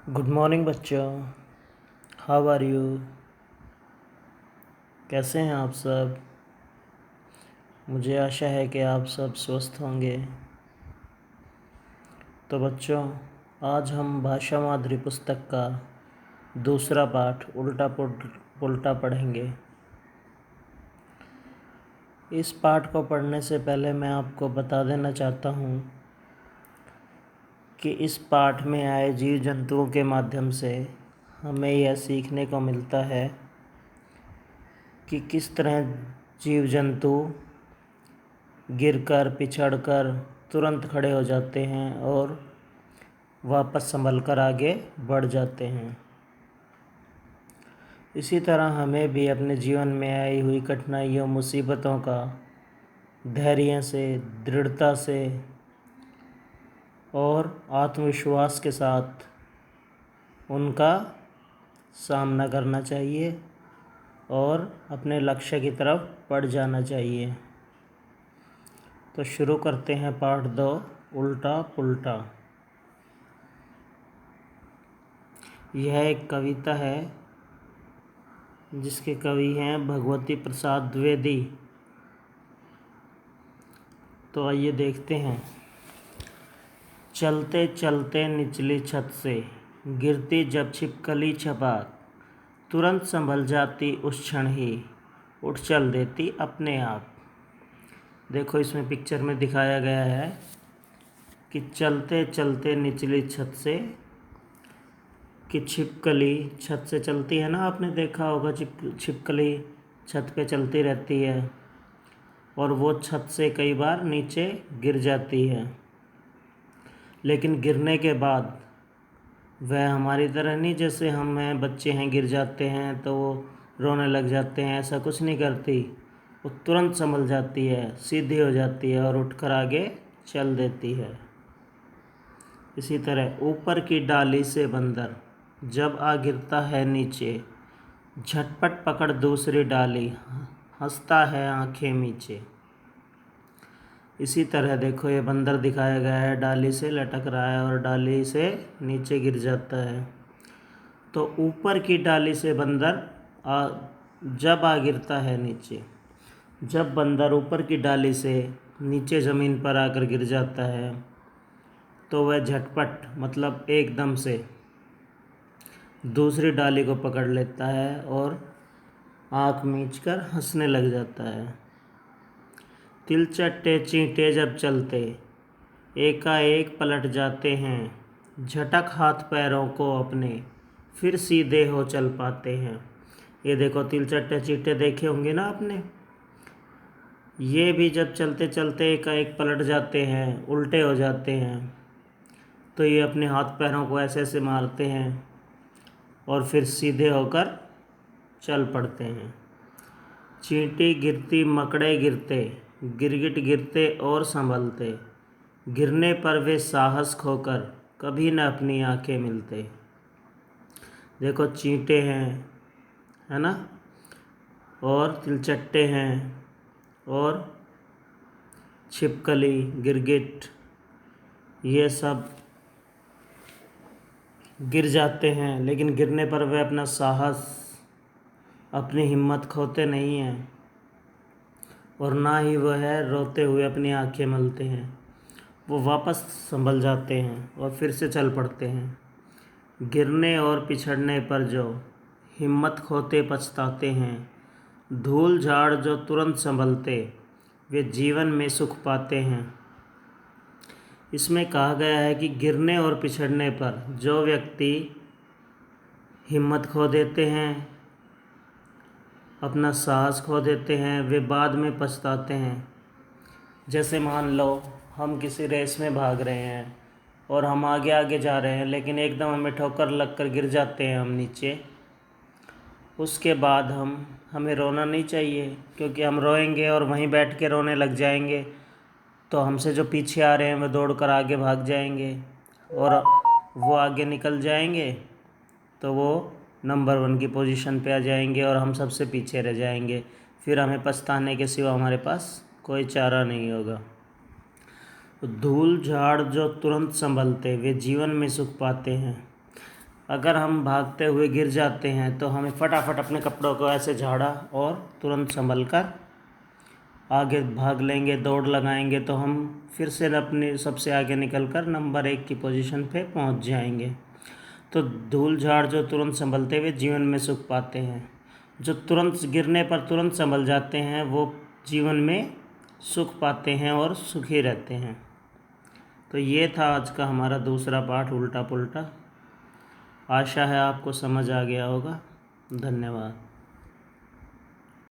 Good morning बच्चों। How are you? कैसे हैं आप सब? मुझे आशा है कि आप सब स्वस्थ होंगे। तो बच्चों, आज हम भाषा माधुरी पुस्तक का दूसरा पाठ उल्टा पुल्टा पढ़ेंगे। इस पाठ को पढ़ने से पहले मैं आपको बता देना चाहता हूँ कि इस पाठ में आए जीव जंतुओं के माध्यम से हमें यह सीखने को मिलता है कि किस तरह जीव जंतु गिरकर पिछड़कर तुरंत खड़े हो जाते हैं और वापस संभल कर आगे बढ़ जाते हैं। इसी तरह हमें भी अपने जीवन में आई हुई कठिनाइयों मुसीबतों का धैर्य से, दृढ़ता से और आत्मविश्वास के साथ उनका सामना करना चाहिए और अपने लक्ष्य की तरफ बढ़ जाना चाहिए। तो शुरू करते हैं पाठ 2 उल्टा पुल्टा। यह एक कविता है जिसके कवि हैं भगवती प्रसाद द्विवेदी। तो आइए देखते हैं। चलते चलते निचली छत से गिरती जब छिपकली छपाक, तुरंत संभल जाती उस क्षण ही, उठ चल देती अपने आप। देखो, इसमें पिक्चर में दिखाया गया है कि चलते चलते निचली छत से, कि छिपकली छत से चलती है ना, आपने देखा होगा छिपकली छत पे चलती रहती है और वो छत से कई बार नीचे गिर जाती है, लेकिन गिरने के बाद वह हमारी तरह नहीं, जैसे हम हैं बच्चे हैं गिर जाते हैं तो वो रोने लग जाते हैं, ऐसा कुछ नहीं करती। वो तुरंत संभल जाती है, सीधी हो जाती है और उठकर आगे चल देती है। इसी तरह ऊपर की डाली से बंदर जब आ गिरता है नीचे, झटपट पकड़ दूसरी डाली, हंसता है आंखें मीचे। इसी तरह देखो, ये बंदर दिखाया गया है, डाली से लटक रहा है और डाली से नीचे गिर जाता है। तो ऊपर की डाली से बंदर जब आ गिरता है नीचे, जब बंदर ऊपर की डाली से नीचे ज़मीन पर आकर गिर जाता है तो वह झटपट मतलब एकदम से दूसरी डाली को पकड़ लेता है और आँख मीचकर हंसने लग जाता है। तिलचट्टे चींटे जब चलते एकाएक पलट जाते हैं, झटक हाथ पैरों को अपने फिर सीधे हो चल पाते हैं। ये देखो, तिलचट्टे चींटे देखे होंगे ना आपने। ये भी जब चलते चलते एकाएक पलट जाते हैं, उल्टे हो जाते हैं, तो ये अपने हाथ पैरों को ऐसे ऐसे मारते हैं और फिर सीधे होकर चल पड़ते हैं। चींटी गिरती मकड़े गिरते, गिरगिट गिरते और संभलते, गिरने पर वे साहस खोकर कभी न अपनी आंखें मिलते। देखो, चींटे हैं, है ना, और तिलचट्टे हैं और छिपकली, गिरगिट, ये सब गिर जाते हैं, लेकिन गिरने पर वे अपना साहस, अपनी हिम्मत खोते नहीं हैं और ना ही वह रोते हुए अपनी आंखें मलते हैं। वो वापस संभल जाते हैं और फिर से चल पड़ते हैं। गिरने और पिछड़ने पर जो हिम्मत खोते पछताते हैं, धूल झाड़ जो तुरंत संभलते, वे जीवन में सुख पाते हैं। इसमें कहा गया है कि गिरने और पिछड़ने पर जो व्यक्ति हिम्मत खो देते हैं, अपना साहस खो देते हैं, वे बाद में पछताते हैं। जैसे मान लो हम किसी रेस में भाग रहे हैं और हम आगे आगे जा रहे हैं, लेकिन एकदम हमें ठोकर लगकर गिर जाते हैं हम नीचे। उसके बाद हमें रोना नहीं चाहिए, क्योंकि हम रोएंगे और वहीं बैठ के रोने लग जाएंगे तो हमसे जो पीछे आ रहे हैं वे दौड़कर आगे भाग जाएंगे और वो आगे निकल जाएंगे तो वो नंबर 1 की पोजीशन पे आ जाएंगे और हम सबसे पीछे रह जाएंगे। फिर हमें पछताने के सिवा हमारे पास कोई चारा नहीं होगा। धूल झाड़ जो तुरंत संभलते, वे जीवन में सुख पाते हैं। अगर हम भागते हुए गिर जाते हैं तो हमें फटाफट अपने कपड़ों को ऐसे झाड़ा और तुरंत संभल कर आगे भाग लेंगे, दौड़ लगाएंगे तो हम फिर से अपने सबसे आगे निकल कर नंबर 1 की पोजीशन पे पहुंच जाएंगे। तो धूल झाड़ जो तुरंत संभलते हुए जीवन में सुख पाते हैं, जो तुरंत गिरने पर तुरंत संभल जाते हैं, वो जीवन में सुख पाते हैं और सुखी रहते हैं। तो ये था आज का हमारा दूसरा पाठ, उल्टा पुल्टा। आशा है आपको समझ आ गया होगा। धन्यवाद।